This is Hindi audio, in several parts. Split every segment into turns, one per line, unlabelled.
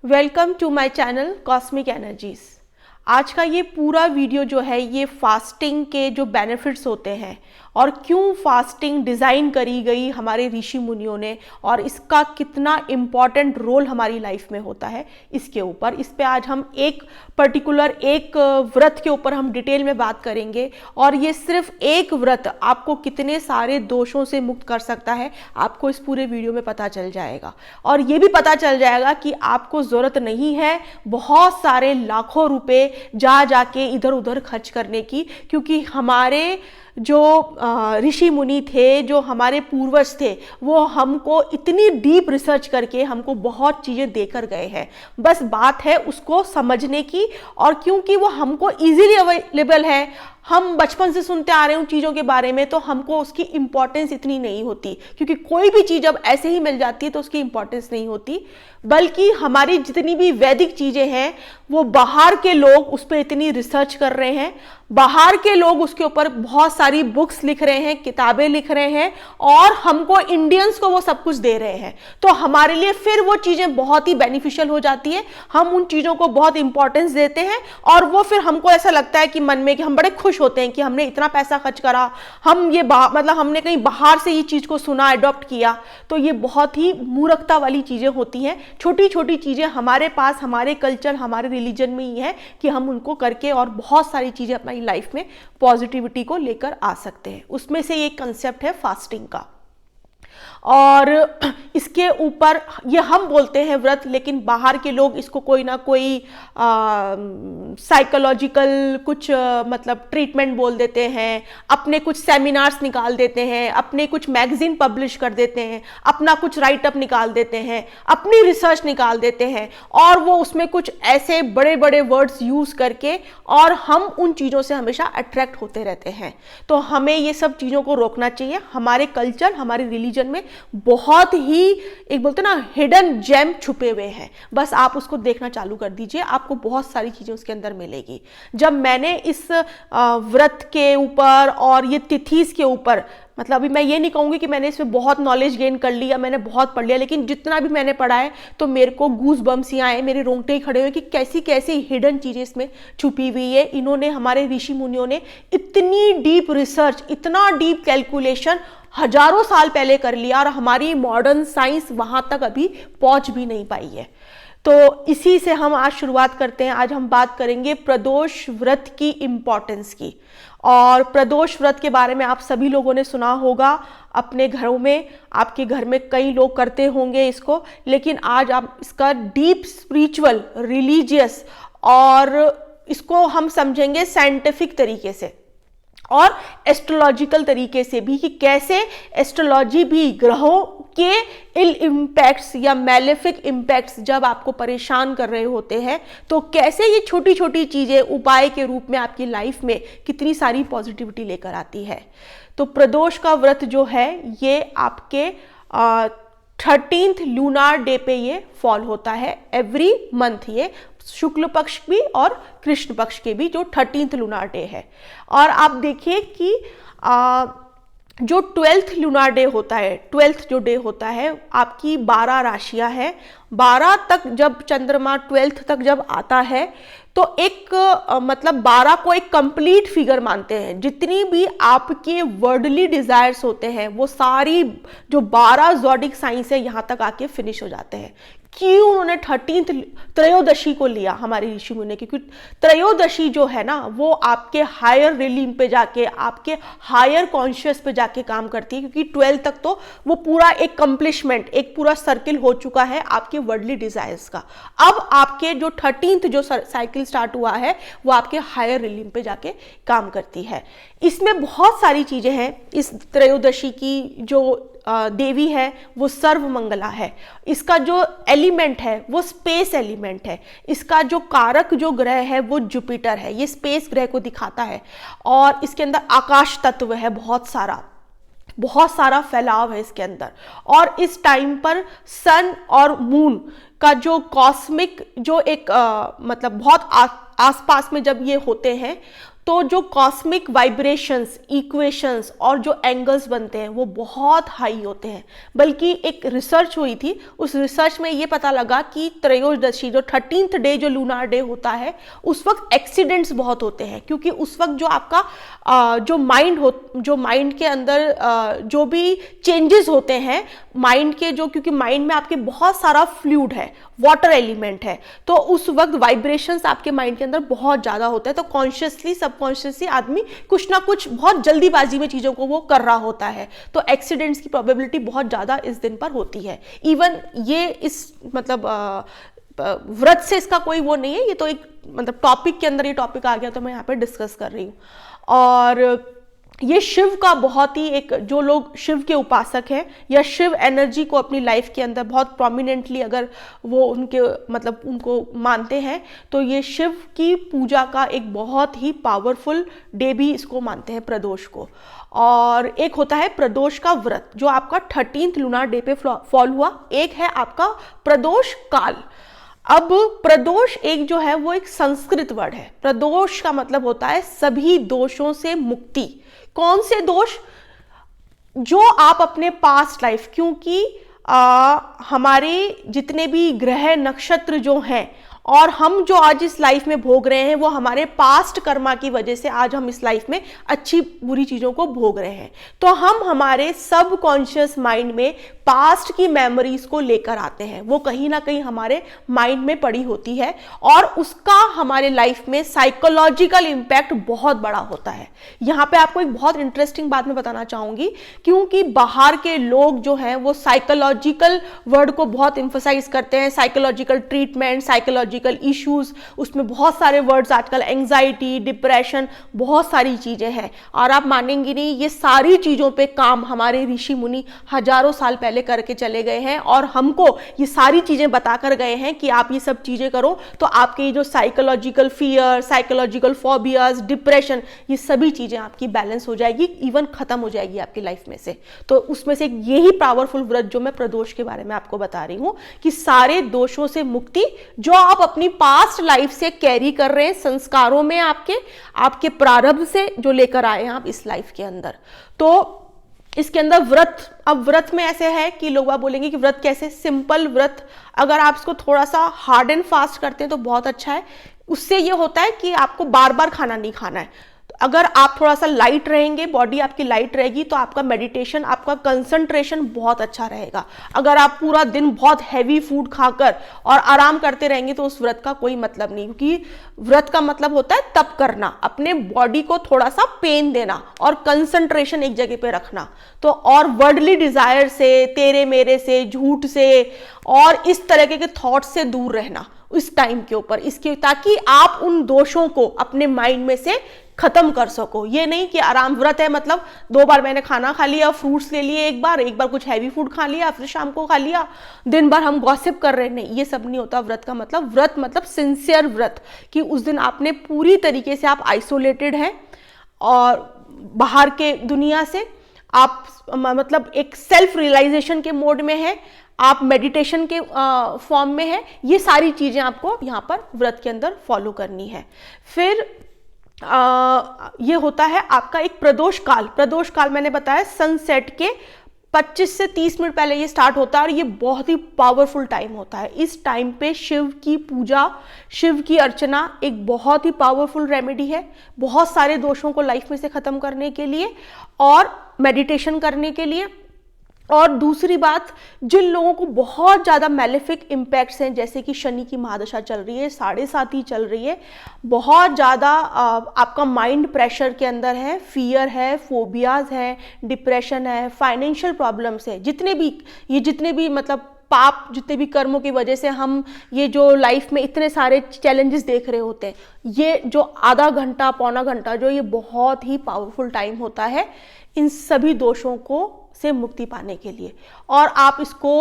Welcome to my channel cosmic energies. आज का ये पूरा वीडियो जो है ये फास्टिंग के जो बेनिफिट्स होते हैं और क्यों फास्टिंग डिज़ाइन करी गई हमारे ऋषि मुनियों ने और इसका कितना इम्पॉर्टेंट रोल हमारी लाइफ में होता है इसके ऊपर, इस पे आज हम एक पर्टिकुलर व्रत के ऊपर हम डिटेल में बात करेंगे। और ये सिर्फ एक व्रत आपको कितने सारे दोषों से मुक्त कर सकता है आपको इस पूरे वीडियो में पता चल जाएगा। और ये भी पता चल जाएगा कि आपको ज़रूरत नहीं है बहुत सारे लाखों रुपए जा जाके इधर उधर खर्च करने की, क्योंकि हमारे जो ऋषि मुनि थे, जो हमारे पूर्वज थे, वो हमको इतनी डीप रिसर्च करके हमको बहुत चीज़ें देकर गए हैं। बस बात है उसको समझने की, और क्योंकि वो हमको इजीली अवेलेबल है, हम बचपन से सुनते आ रहे हैं उन चीज़ों के बारे में, तो हमको उसकी इंपॉर्टेंस इतनी नहीं होती, क्योंकि कोई भी चीज़ जब ऐसे ही मिल जाती है तो उसकी इंपॉर्टेंस नहीं होती। बल्कि हमारी जितनी भी वैदिक चीज़ें हैं वो बाहर के लोग उस पर इतनी रिसर्च कर रहे हैं, बाहर के लोग उसके ऊपर बहुत सारी बुक्स लिख रहे हैं, किताबें लिख रहे हैं, और हमको इंडियंस को वो सब कुछ दे रहे हैं। तो हमारे लिए फिर वो चीज़ें बहुत ही बेनिफिशियल हो जाती है, हम उन चीज़ों को बहुत इंपॉर्टेंस देते हैं, और वो फिर हमको ऐसा लगता है कि मन में कि हम बड़े खुश होते हैं कि हमने इतना पैसा खर्च करा, हम ये मतलब हमने कहीं बाहर से ये चीज़ को सुना, अडॉप्ट किया। तो ये बहुत ही मूर्खता वाली चीज़ें होती हैं। छोटी छोटी चीज़ें हमारे पास, हमारे कल्चर, हमारे रिलीजन में ही है कि हम उनको करके और बहुत सारी चीज़ें अपनी लाइफ में पॉजिटिविटी को लेकर आ सकते हैं। उसमें से एक कंसेप्ट है फास्टिंग का। और इसके ऊपर ये हम बोलते हैं व्रत, लेकिन बाहर के लोग इसको कोई ना कोई साइकोलॉजिकल कुछ मतलब ट्रीटमेंट बोल देते हैं, अपने कुछ सेमिनार्स निकाल देते हैं, अपने कुछ मैगजीन पब्लिश कर देते हैं, अपना कुछ राइटअप निकाल देते हैं, अपनी रिसर्च निकाल देते हैं, और वो उसमें कुछ ऐसे बड़े बड़े वर्ड्स यूज़ करके, और हम उन चीज़ों से हमेशा अट्रैक्ट होते रहते हैं। तो हमें ये सब चीज़ों को रोकना चाहिए। हमारे कल्चर, हमारे रिलीजन में बहुत ही एक बोलते ना हिडन जेम छुपे हुए हैं, बस आप उसको देखना चालू कर दीजिए, आपको बहुत सारी चीजें उसके अंदर मिलेगी। जब मैंने इस व्रत के ऊपर और ये तिथिस के ऊपर, मतलब अभी मैं ये नहीं कहूँगी कि मैंने इसमें बहुत नॉलेज गेन कर लिया, मैंने बहुत पढ़ लिया, लेकिन जितना भी मैंने पढ़ा है तो मेरे को गूज बम्स ही आए, मेरे रोंगटे ही खड़े हुए कि कैसी कैसी हिडन चीज़ें इसमें छुपी हुई है। इन्होंने, हमारे ऋषि मुनियों ने इतनी डीप रिसर्च, इतना डीप कैलकुलेशन हजारों साल पहले कर लिया, और हमारी मॉडर्न साइंस वहाँ तक अभी पहुँच भी नहीं पाई है। तो इसी से हम आज शुरुआत करते हैं। आज हम बात करेंगे प्रदोष व्रत की इम्पॉर्टेंस की। और प्रदोष व्रत के बारे में आप सभी लोगों ने सुना होगा, अपने घरों में, आपके घर में कई लोग करते होंगे इसको, लेकिन आज आप इसका डीप स्पिरिचुअल, रिलीजियस, और इसको हम समझेंगे साइंटिफिक तरीके से और एस्ट्रोलॉजिकल तरीके से भी, कि कैसे एस्ट्रोलॉजी भी ग्रहों के इल इम्पैक्ट्स या मैलेफिक इम्पैक्ट्स जब आपको परेशान कर रहे होते हैं, तो कैसे ये छोटी छोटी चीज़ें उपाय के रूप में आपकी लाइफ में कितनी सारी पॉजिटिविटी लेकर आती है। तो प्रदोष का व्रत जो है ये आपके 13th लूनार डे पे ये फॉल होता है एवरी मंथ। ये शुक्ल पक्ष भी और कृष्ण पक्ष के भी जो 13th लूनार डे है। और आप देखिए कि जो 12th लूनार डे होता है, 12th जो डे होता है, आपकी 12 राशियां हैं। 12 तक जब चंद्रमा 12th तक जब आता है तो एक मतलब 12 को एक कंप्लीट फिगर मानते हैं। जितनी भी आपके वर्डली डिजायर्स होते हैं वो सारी जो 12 ज़ोडिक साइंस है यहाँ तक आके फिनिश हो जाते हैं। क्यों उन्होंने 13th त्रयोदशी को लिया हमारे ऋषि मुनि ने? क्योंकि त्रयोदशी जो है ना वो आपके हायर रिलीम पे जाके, आपके हायर कॉन्शियस पे जाके काम करती है, क्योंकि 12 तक तो वो पूरा एक कंप्लीशमेंट, एक पूरा सर्किल हो चुका है आपके वर्डली डिजायर्स का। अब आपके जो 13th जो साइकिल स्टार्ट हुआ है वो आपके हायर रिलीम पे जाके काम करती है। इसमें बहुत सारी चीजें हैं। इस त्रयोदशी की जो देवी है वो सर्वमंगला है। इसका जो एलिमेंट है वो स्पेस एलिमेंट है। इसका जो कारक जो ग्रह है वो जुपिटर है, ये स्पेस ग्रह को दिखाता है। और इसके अंदर आकाश तत्व है, बहुत सारा फैलाव है इसके अंदर। और इस टाइम पर सन और मून का जो कॉस्मिक जो एक मतलब बहुत आसपास में जब ये होते हैं तो जो कॉस्मिक वाइब्रेशंस, इक्वेशंस और जो एंगल्स बनते हैं वो बहुत हाई होते हैं। बल्कि एक रिसर्च हुई थी, उस रिसर्च में ये पता लगा कि त्रयोदशी जो 13th डे जो लूनार डे होता है उस वक्त एक्सीडेंट्स बहुत होते हैं, क्योंकि उस वक्त जो आपका जो माइंड के अंदर जो भी चेंजेस होते हैं माइंड के, जो क्योंकि माइंड में आपके बहुत सारा फ्लूइड है, वाटर एलिमेंट है, तो उस वक्त वाइब्रेशंस आपके माइंड के अंदर बहुत ज्यादा होता है। तो कॉन्शियसली सबकॉन्शियसली आदमी कुछ ना कुछ बहुत जल्दीबाजी में चीजों को वो कर रहा होता है, तो एक्सीडेंट्स की प्रोबेबिलिटी बहुत ज्यादा इस दिन पर होती है। इवन ये इस मतलब व्रत से इसका कोई वो नहीं है, ये तो एक मतलब टॉपिक के अंदर ये टॉपिक आ गया तो मैं यहाँ पे डिस्कस कर रही हूँ। और ये शिव का बहुत ही एक, जो लोग शिव के उपासक हैं या शिव एनर्जी को अपनी लाइफ के अंदर बहुत प्रोमिनेंटली अगर वो उनके मतलब उनको मानते हैं, तो ये शिव की पूजा का एक बहुत ही पावरफुल डे भी इसको मानते हैं, प्रदोष को। और एक होता है प्रदोष का व्रत जो आपका 13th लूनार डे पे फॉल हुआ। एक है आपका प्रदोष काल। अब प्रदोष एक जो है वो एक संस्कृत वर्ड है। प्रदोष का मतलब होता है सभी दोषों से मुक्ति। कौन से दोष? जो आप अपने पास्ट लाइफ, क्योंकि हमारे जितने भी ग्रह नक्षत्र जो हैं और हम जो आज इस लाइफ में भोग रहे हैं वो हमारे पास्ट कर्मा की वजह से आज हम इस लाइफ में अच्छी बुरी चीजों को भोग रहे हैं। तो हम हमारे सब कॉन्शियस माइंड में पास्ट की मेमोरीज को लेकर आते हैं, वो कहीं ना कहीं हमारे माइंड में पड़ी होती है और उसका हमारे लाइफ में साइकोलॉजिकल इम्पैक्ट बहुत बड़ा होता है। यहाँ पे आपको एक बहुत इंटरेस्टिंग बात मैं बताना चाहूंगी, क्योंकि बाहर के लोग जो हैं वो साइकोलॉजिकल वर्ड को बहुत इंफोसाइज करते हैं, साइकोलॉजिकल ट्रीटमेंट, साइकोलॉजिकल इश्यूज, उसमें बहुत सारे वर्ड्स आजकल, एंजाइटी, डिप्रेशन, बहुत सारी चीजें हैं। और आप मानेंगे नहीं, ये सारी चीजों पे काम हमारे ऋषि मुनि हजारों साल पहले करके चले गए हैं और हमको ये सारी चीजें बताकर गए हैं कि आप ये सब चीजें करो तो आपके जो psychological fear, psychological phobias, depression, ये सभी चीजें आपकी बैलेंस हो जाएगी, इवन खत्म हो जाएगी आपकी लाइफ में से। तो उसमें से यही पावरफुल व्रत जो मैं प्रदोष के बारे में आपको बता रही हूं कि सारे दोषों से मुक्ति जो आप अपनी पास्ट लाइफ से कैरी कर रहे हैं, संस्कारों में आपके प्रारब्ध से जो लेकर आए हैं आप इस लाइफ के अंदर। तो इसके अंदर व्रत, अब व्रत में ऐसे है कि लोग आप बोलेंगे कि व्रत कैसे? सिंपल व्रत, अगर आप इसको थोड़ा सा हार्ड एंड फास्ट करते हैं तो बहुत अच्छा है। उससे ये होता है कि आपको बार बार खाना नहीं खाना है। अगर आप थोड़ा सा लाइट रहेंगे, बॉडी आपकी लाइट रहेगी, तो आपका मेडिटेशन, आपका कंसंट्रेशन बहुत अच्छा रहेगा। अगर आप पूरा दिन बहुत हैवी फूड खाकर और आराम करते रहेंगे तो उस व्रत का कोई मतलब नहीं, क्योंकि व्रत का मतलब होता है तप करना, अपने बॉडी को थोड़ा सा पेन देना और कंसंट्रेशन एक जगह पे रखना। तो और वर्डली डिजायर से, तेरे मेरे से, झूठ से और इस तरह के थॉट से दूर रहना इस टाइम के ऊपर, इसके ताकि आप उन दोषों को अपने माइंड में से खत्म कर सको। ये नहीं कि आराम व्रत है मतलब 2 बार मैंने खाना खा लिया, फ्रूट्स ले लिए, एक बार कुछ हैवी फूड खा लिया, फिर शाम को खा लिया, दिन भर हम गॉसिप कर रहे हैं, नहीं, ये सब नहीं होता व्रत का मतलब। व्रत मतलब सिंसियर व्रत, कि उस दिन आपने पूरी तरीके से आप आइसोलेटेड हैं और बाहर के दुनिया से आप मतलब एक सेल्फ रियलाइजेशन के मोड में है, आप मेडिटेशन के फॉर्म में है। ये सारी चीजें आपको यहाँ पर व्रत के अंदर फॉलो करनी है। फिर ये होता है आपका एक प्रदोष काल। प्रदोष काल मैंने बताया सनसेट के 25 से 30 मिनट पहले ये स्टार्ट होता है और ये बहुत ही पावरफुल टाइम होता है। इस टाइम पे शिव की पूजा, शिव की अर्चना एक बहुत ही पावरफुल रेमेडी है बहुत सारे दोषों को लाइफ में से खत्म करने के लिए और मेडिटेशन करने के लिए। और दूसरी बात, जिन लोगों को बहुत ज़्यादा मैलेफिक इम्पैक्ट्स हैं, जैसे कि शनि की महादशा चल रही है, 7.5 चल रही है, बहुत ज़्यादा आपका माइंड प्रेशर के अंदर है, फियर है, फोबियाज है, डिप्रेशन है, फाइनेंशियल प्रॉब्लम्स है, जितने भी मतलब पाप, जितने भी कर्मों की वजह से हम ये जो लाइफ में इतने सारे चैलेंजेस देख रहे होते हैं, ये जो आधा घंटा पौना घंटा जो ये बहुत ही पावरफुल टाइम होता है इन सभी दोषों को से मुक्ति पाने के लिए। और आप इसको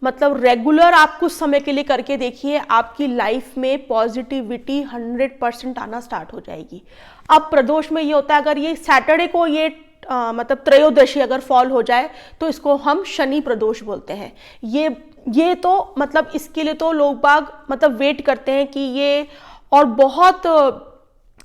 मतलब रेगुलर आप कुछ समय के लिए करके देखिए, आपकी लाइफ में पॉजिटिविटी 100% आना स्टार्ट हो जाएगी। अब प्रदोष में ये होता है, अगर ये सैटरडे को ये मतलब त्रयोदशी अगर फॉल हो जाए तो इसको हम शनि प्रदोष बोलते हैं। ये तो मतलब इसके लिए तो लोग बाग मतलब वेट करते हैं कि ये, और बहुत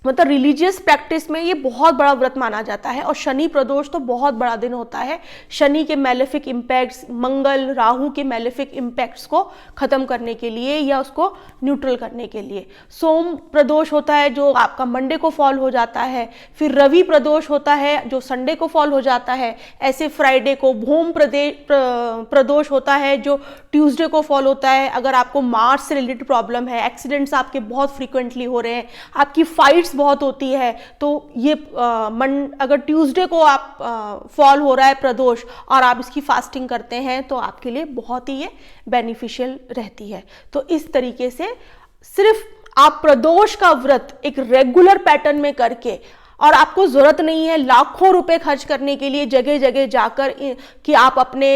मतलब रिलीजियस प्रैक्टिस में ये बहुत बड़ा व्रत माना जाता है। और शनि प्रदोष तो बहुत बड़ा दिन होता है। शनि के मैलेफिक इम्पैक्ट्स, मंगल राहु के मैलेफिक इम्पैक्ट्स को खत्म करने के लिए या उसको न्यूट्रल करने के लिए। सोम प्रदोष होता है जो आपका मंडे को फॉल हो जाता है। फिर रवि प्रदोष होता है जो संडे को फॉल हो जाता है। ऐसे फ्राइडे को भूम प्रदोष होता है जो ट्यूसडे को फॉल होता है। अगर आपको मार्स से रिलेटेड प्रॉब्लम है, एक्सीडेंट्स आपके बहुत फ्रीक्वेंटली हो रहे हैं, आपकी फाइट्स बहुत होती है, तो ये अगर ट्यूसडे को आप फॉल हो रहा है प्रदोष और आप इसकी फास्टिंग करते हैं तो आपके लिए बहुत ही ये बेनिफिशियल रहती है। तो इस तरीके से सिर्फ आप प्रदोष का व्रत एक रेगुलर पैटर्न में करके, और आपको जरूरत नहीं है लाखों रुपए खर्च करने के लिए जगह जगह जाकर कि आप अपने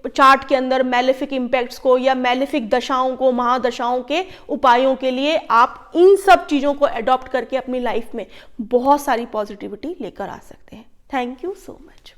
चार्ट के अंदर मैलेफिक इम्पैक्ट्स को या मैलेफिक दशाओं को, महादशाओं के उपायों के लिए आप इन सब चीज़ों को अडॉप्ट करके अपनी लाइफ में बहुत सारी पॉजिटिविटी लेकर आ सकते हैं। Thank you so much.